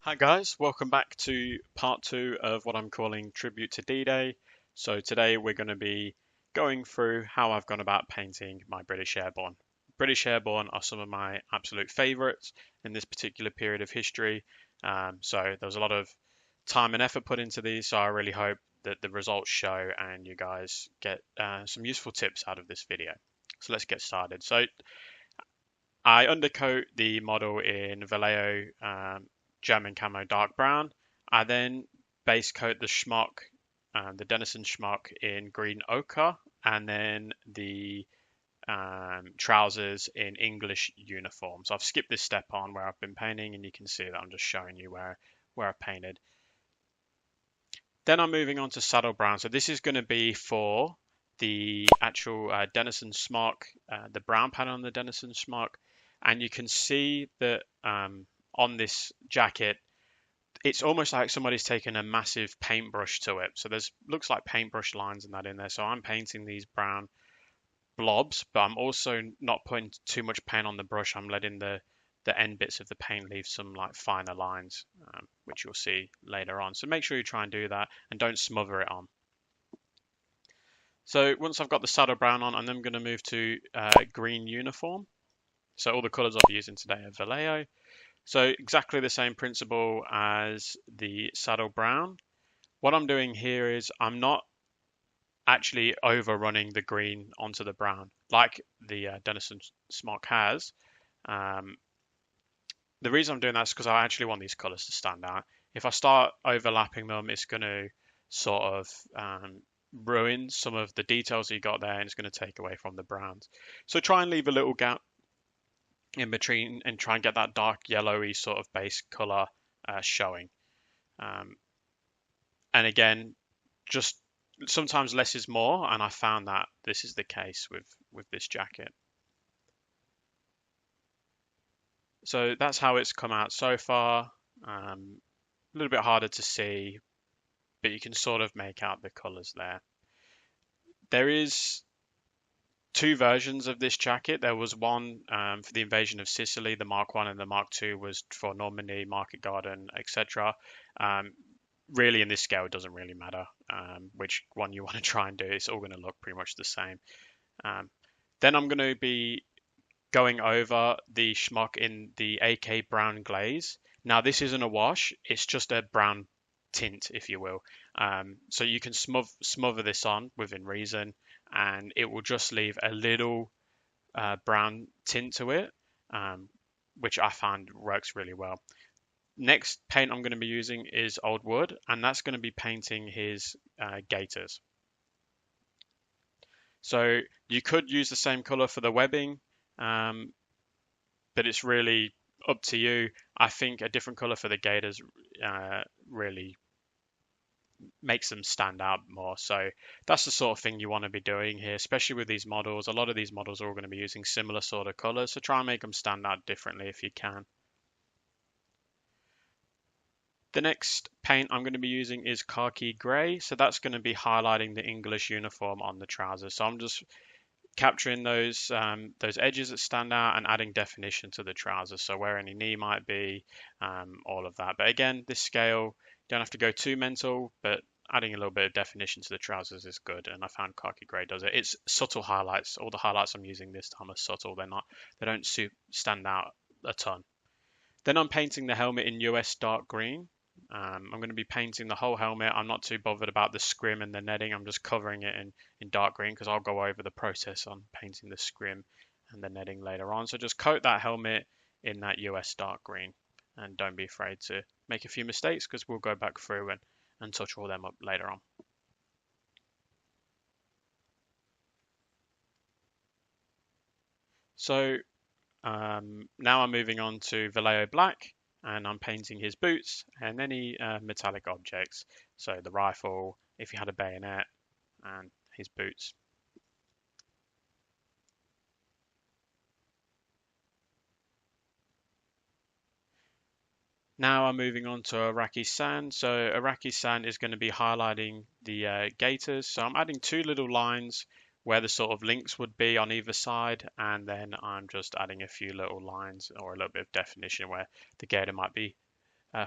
Hi guys, welcome back to part two of what I'm calling Tribute to D-Day. So today we're going to be going through how I've gone about painting my British Airborne. British Airborne are some of my absolute favourites in this particular period of history. So there was a lot of time and effort put into these, so I really hope that the results show and you guys get some useful tips out of this video. So let's get started. So I undercoat the model in Vallejo German Camo Dark Brown. I then base coat the schmuck, the Denison schmuck in green ochre, and then the trousers in English uniform. So I've skipped this step on where I've been painting, and you can see that I'm just showing you where I've painted. Then I'm moving on to saddle brown. So this is going to be for the actual Denison smock, the brown pattern on the Denison smock, and you can see that on this jacket, it's almost like somebody's taken a massive paintbrush to it. So there's looks like paintbrush lines and that in there. So I'm painting these brown blobs, but I'm also not putting too much paint on the brush. I'm letting the end bits of the paint leave some like finer lines, which you'll see later on. So make sure you try and do that and don't smother it on. So once I've got the saddle brown on, I'm then going to move to green uniform. So all the colours I'll be using today are Vallejo. So exactly the same principle as the saddle brown. What I'm doing here is I'm not actually overrunning the green onto the brown like the Denison smock has. Um, the reason I'm doing that is because I actually want these colours to stand out. If I start overlapping them, it's going to sort of ruin some of the details that you got there, and it's going to take away from the browns. So try and leave a little gap in between and try and get that dark yellowy sort of base color showing. And again, just sometimes less is more, and I found that this is the case with this jacket. So that's how it's come out so far. A little bit harder to see, but you can sort of make out the colors there. There is two versions of this jacket. There was one for the invasion of Sicily, the Mark 1, and the Mark 2 was for Normandy, Market Garden, etc. Really, in this scale, it doesn't really matter which one you want to try and do. It's all going to look pretty much the same. Then I'm going to be going over the schmuck in the AK Brown Glaze. Now, this isn't a wash. It's just a brown tint, if you will. So you can smother this on within reason, and it will just leave a little brown tint to it, which I find works really well. Next paint I'm going to be using is Old Wood, and that's going to be painting his gaiters. So you could use the same color for the webbing, but it's really up to you. I think a different color for the gaiters really makes them stand out more. So that's the sort of thing you want to be doing here, especially with these models. A lot of these models are all going to be using similar sort of colors, so try and make them stand out differently if you can. The next paint I'm going to be using is khaki grey, so that's going to be highlighting the English uniform on the trousers. So I'm just capturing those edges that stand out and adding definition to the trousers, so where any knee might be, all of that. But again, this scale, you don't have to go too mental, but adding a little bit of definition to the trousers is good, and I found khaki grey does it. It's subtle highlights. All the highlights I'm using this time are subtle. They don't stand out a ton. Then I'm painting the helmet in US dark green. I'm going to be painting the whole helmet. I'm not too bothered about the scrim and the netting. I'm just covering it in dark green because I'll go over the process on painting the scrim and the netting later on. So just coat that helmet in that US dark green, and don't be afraid to make a few mistakes because we'll go back through and touch all them up later on. So now I'm moving on to Vallejo Black, and I'm painting his boots and any metallic objects. So the rifle, if he had a bayonet, and his boots. Now I'm moving on to Iraqi sand. So Iraqi sand is going to be highlighting the gaiters. So I'm adding two little lines where the sort of links would be on either side, and then I'm just adding a few little lines or a little bit of definition where the gaiter might be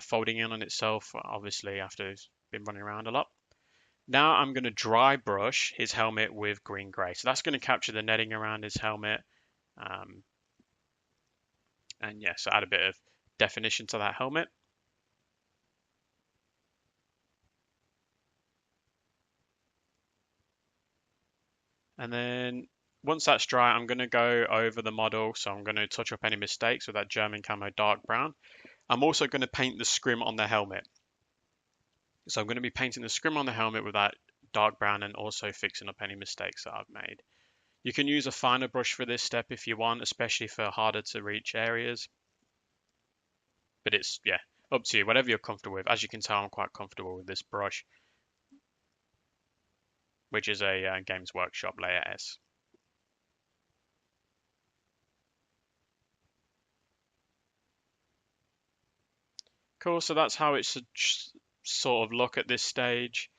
folding in on itself, obviously after it's been running around a lot. Now I'm going to dry brush his helmet with green grey. So that's going to capture the netting around his helmet. And yeah, so add a bit of definition to that helmet. And then once that's dry, I'm going to go over the model. So I'm going to touch up any mistakes with that German camo dark brown. I'm also going to paint the scrim on the helmet. So I'm going to be painting the scrim on the helmet with that dark brown and also fixing up any mistakes that I've made. You can use a finer brush for this step if you want, especially for harder to reach areas. But it's, yeah, up to you, whatever you're comfortable with. As you can tell, I'm quite comfortable with this brush, which is a Games Workshop Layer S. Cool, so that's how it should sort of look at this stage.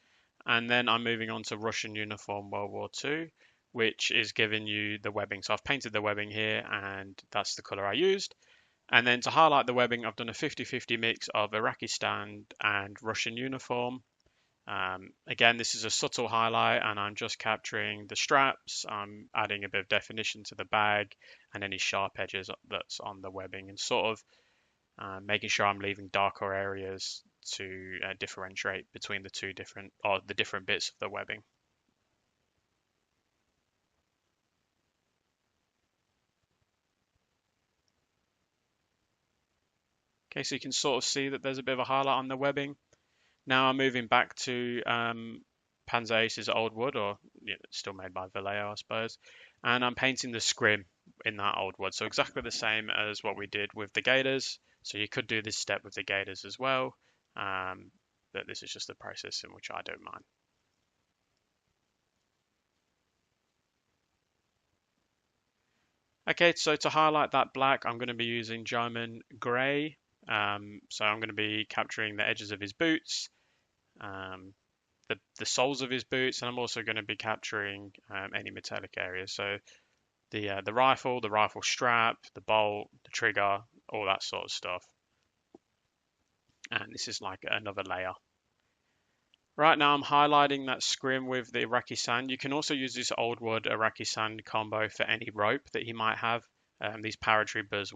And then I'm moving on to Russian Uniform World War II, which is giving you the webbing. So I've painted the webbing here, and that's the color I used. And then to highlight the webbing, I've done a 50-50 mix of Iraqi stand and Russian uniform. Again, this is a subtle highlight, and I'm just capturing the straps. I'm adding a bit of definition to the bag and any sharp edges that's on the webbing, and sort of making sure I'm leaving darker areas to differentiate between the different bits of the webbing. Okay, so you can sort of see that there's a bit of a highlight on the webbing. Now I'm moving back to Panzer Ace's old wood, or it's still made by Vallejo, I suppose. And I'm painting the scrim in that old wood. So exactly the same as what we did with the gaiters. So you could do this step with the gaiters as well. But this is just the process in which I don't mind. Okay, so to highlight that black, I'm going to be using German grey. So I'm going to be capturing the edges of his boots, the soles of his boots, and I'm also going to be capturing any metallic areas. So the rifle strap, the bolt, the trigger, all that sort of stuff. And this is like another layer. Right now I'm highlighting that scrim with the Iraqi sand. You can also use this old wood Iraqi sand combo for any rope that he might have. These paratroopers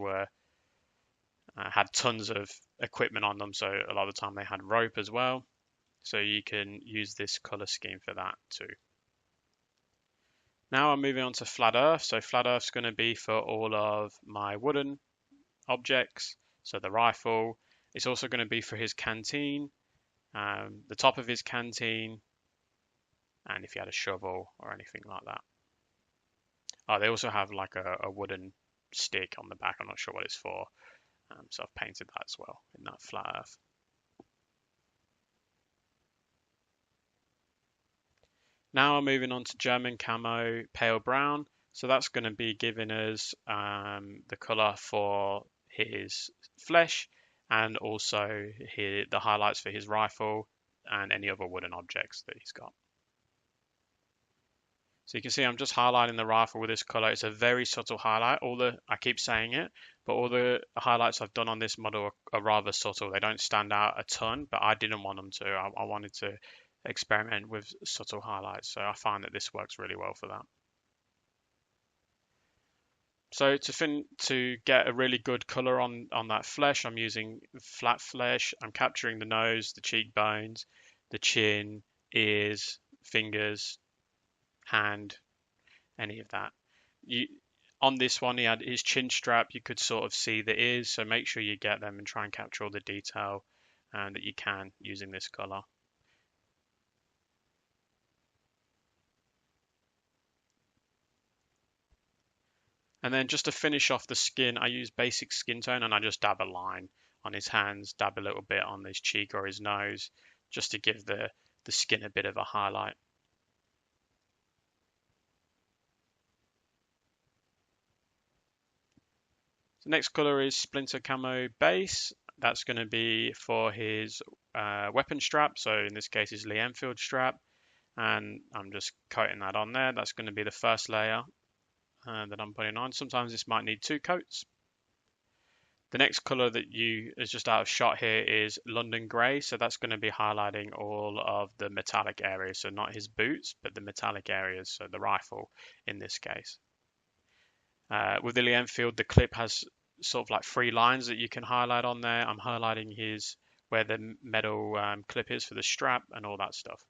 had tons of equipment on them, so a lot of the time they had rope as well. So you can use this color scheme for that too. Now I'm moving on to flat earth. So flat earth's going to be for all of my wooden objects. So the rifle. It's also going to be for his canteen, the top of his canteen, and if he had a shovel or anything like that. Oh, they also have like a wooden stick on the back. I'm not sure what it's for. So I've painted that as well in that flat earth. Now I'm moving on to German camo pale brown. So that's going to be giving us the color for his flesh, and also the highlights for his rifle and any other wooden objects that he's got. So you can see I'm just highlighting the rifle with this color. It's a very subtle highlight. I keep saying it, but all the highlights I've done on this model are rather subtle. They don't stand out a ton, but I didn't want them to. I wanted to experiment with subtle highlights, so I find that this works really well for that. So to get a really good color on that flesh, I'm using flat flesh. I'm capturing the nose, the cheekbones, the chin, ears, fingers, hand, any of that. On this one, he had his chin strap. You could sort of see the ears, so make sure you get them and try and capture all the detail that you can using this color. And then just to finish off the skin, I use basic skin tone, and I just dab a line on his hands, dab a little bit on his cheek or his nose, just to give the skin a bit of a highlight. The next color is Splinter Camo Base. That's going to be for his weapon strap, so in this case his Lee Enfield strap, and I'm just coating that on there. That's going to be the first layer that I'm putting on. Sometimes this might need 2 coats. The next color that is just out of shot here is London Grey. So that's going to be highlighting all of the metallic areas. So not his boots, but the metallic areas. So the rifle in this case. With the Lee Enfield, the clip has sort of like 3 lines that you can highlight on there. I'm highlighting where the metal clip is for the strap and all that stuff.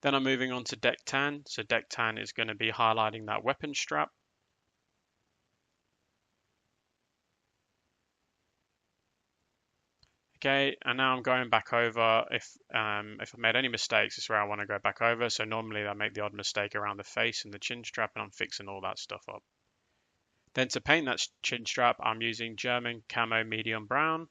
Then I'm moving on to deck tan. So deck tan is going to be highlighting that weapon strap. Okay, and now I'm going back over. If I've made any mistakes, this is where I want to go back over. So normally I make the odd mistake around the face and the chin strap, and I'm fixing all that stuff up. Then to paint that chin strap, I'm using German Camo medium brown.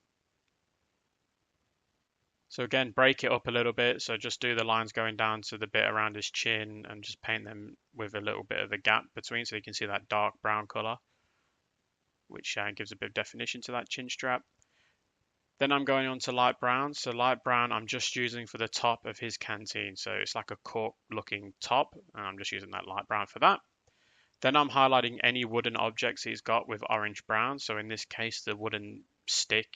So again, break it up a little bit. So just do the lines going down to the bit around his chin and just paint them with a little bit of a gap between, so you can see that dark brown color, which gives a bit of definition to that chin strap. Then I'm going on to light brown. So light brown I'm just using for the top of his canteen. So it's like a cork looking top, and I'm just using that light brown for that. Then I'm highlighting any wooden objects he's got with orange brown. So in this case, the wooden stick,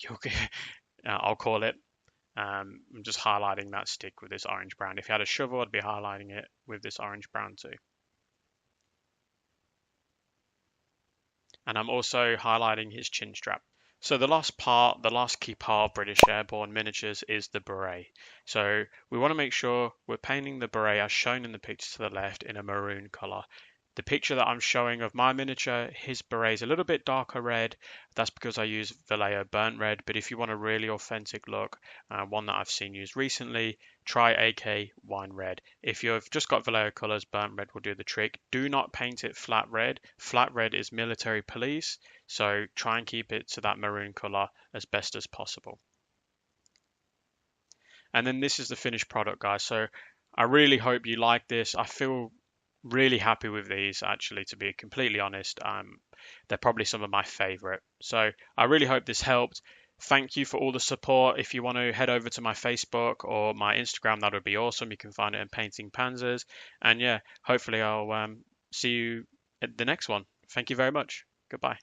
I'll call it. I'm just highlighting that stick with this orange brown. If you had a shovel, I'd be highlighting it with this orange brown too. And I'm also highlighting his chin strap. So the last key part of British Airborne miniatures is the beret. So we want to make sure we're painting the beret as shown in the picture to the left in a maroon color. The picture that I'm showing of my miniature, his beret is a little bit darker red. That's because I use Vallejo burnt red. But if you want a really authentic look, one that I've seen used recently, try AK wine red. If you've just got Vallejo colors, burnt red will do the trick. Do not paint it flat red. Flat red is military police. So try and keep it to that maroon color as best as possible. And then this is the finished product, guys. So I really hope you like this. I feel really happy with these, actually, to be completely honest. They're probably some of my favorite. So I really hope this helped. Thank you for all the support. If you want to head over to my Facebook or my Instagram, that would be awesome. You can find it in Painting Panzers. And yeah, hopefully I'll see you at the next one. Thank you very much. Goodbye.